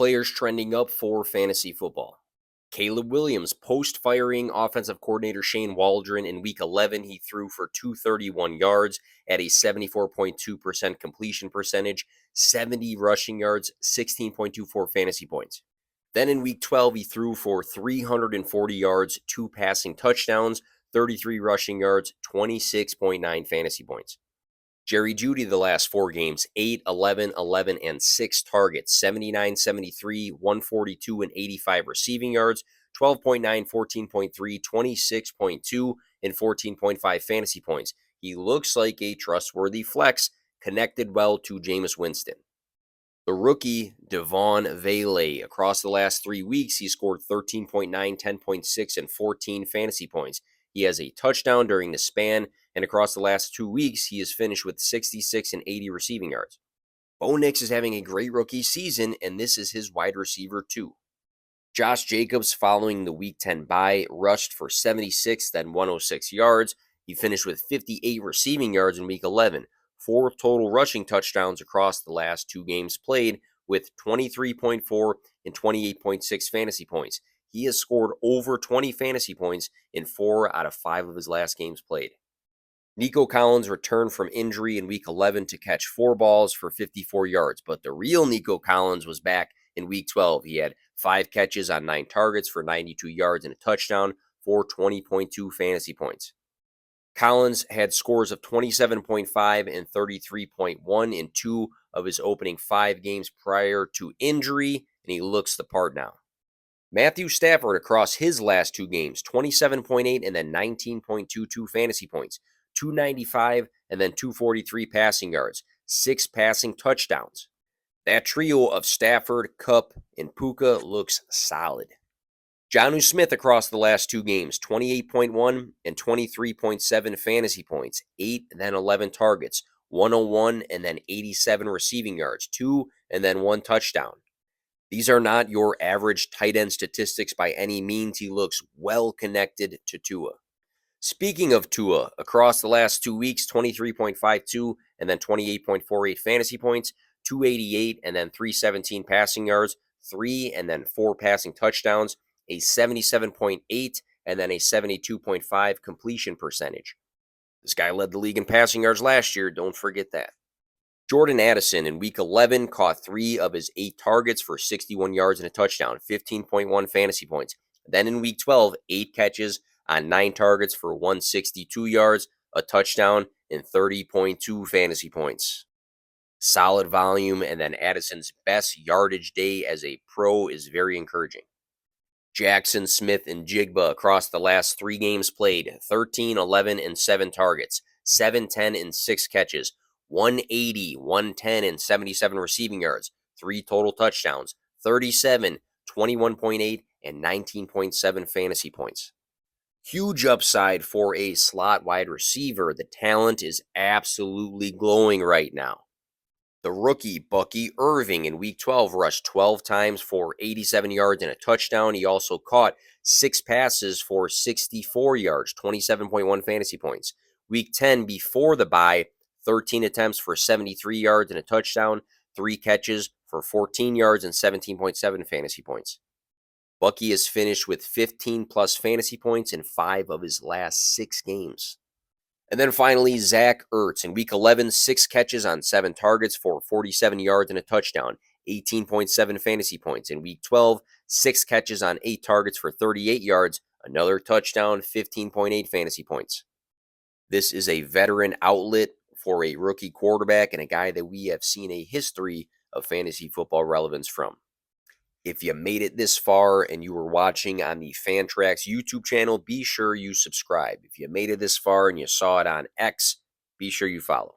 Players trending up for fantasy football. Caleb Williams, post-firing offensive coordinator Shane Waldron in Week 11, he threw for 231 yards at a 74.2% completion percentage, 70 rushing yards, 16.24 fantasy points. Then in Week 12, he threw for 340 yards, 2 passing touchdowns, 33 rushing yards, 26.9 fantasy points. Jerry Jeudy the last 4 games, 8, 11, 11, and 6 targets, 79, 73, 142, and 85 receiving yards, 12.9, 14.3, 26.2, and 14.5 fantasy points. He looks like a trustworthy flex, connected well to Jameis Winston. The rookie, Devon Vele, across the last 3 weeks, he scored 13.9, 10.6, and 14 fantasy points. He has a touchdown during the span, and across the last 2 weeks, he has finished with 66 and 80 receiving yards. Bo Nix is having a great rookie season, and this is his wide receiver too. Josh Jacobs, following the Week 10 bye, rushed for 76, then 106 yards. He finished with 58 receiving yards in Week 11, 4 total rushing touchdowns across the last 2 games played, with 23.4 and 28.6 fantasy points. He has scored over 20 fantasy points in 4 out of 5 of his last games played. Nico Collins returned from injury in Week 11 to catch 4 balls for 54 yards, but the real Nico Collins was back in Week 12. He had 5 catches on 9 targets for 92 yards and a touchdown for 20.2 fantasy points. Collins had scores of 27.5 and 33.1 in 2 of his opening 5 games prior to injury, and he looks the part now. Matthew Stafford across his last 2 games, 27.8 and then 19.22 fantasy points, 295 and then 243 passing yards, 6 passing touchdowns. That trio of Stafford, Kupp, and Puka looks solid. Jonnu Smith across the last 2 games, 28.1 and 23.7 fantasy points, 8 and then 11 targets, 101 and then 87 receiving yards, 2 and then 1 touchdown. These are not your average tight end statistics by any means. He looks well connected to Tua. Speaking of Tua, across the last 2 weeks, 23.52 and then 28.48 fantasy points, 288 and then 317 passing yards, 3 and then 4 passing touchdowns, a 77.8 and then a 72.5 completion percentage. This guy led the league in passing yards last year, don't forget that. Jordan Addison in Week 11 caught 3 of his 8 targets for 61 yards and a touchdown, 15.1 fantasy points. Then in Week 12, 8 catches on 9 targets for 162 yards, a touchdown, and 30.2 fantasy points. Solid volume, and then Addison's best yardage day as a pro is very encouraging. Jackson, Smith, and Jigba across the last 3 games played, 13, 11, and 7 targets, 7, 10, and 6 catches, 180, 110, and 77 receiving yards, 3 total touchdowns, 37, 21.8, and 19.7 fantasy points. Huge upside for a slot wide receiver. The talent is absolutely glowing right now. The rookie, Bucky Irving, in Week 12 rushed 12 times for 87 yards and a touchdown. He also caught 6 passes for 64 yards, 27.1 fantasy points. Week 10, before the bye, 13 attempts for 73 yards and a touchdown, 3 catches for 14 yards and 17.7 fantasy points. Bucky has finished with 15-plus fantasy points in 5 of his last 6 games. And then finally, Zach Ertz in Week 11, 6 catches on 7 targets for 47 yards and a touchdown, 18.7 fantasy points. In Week 12, 6 catches on 8 targets for 38 yards, another touchdown, 15.8 fantasy points. This is a veteran outlet for a rookie quarterback and a guy that we have seen a history of fantasy football relevance from. If you made it this far and you were watching on the Fantrax YouTube channel, be sure you subscribe. If you made it this far and you saw it on X, be sure you follow.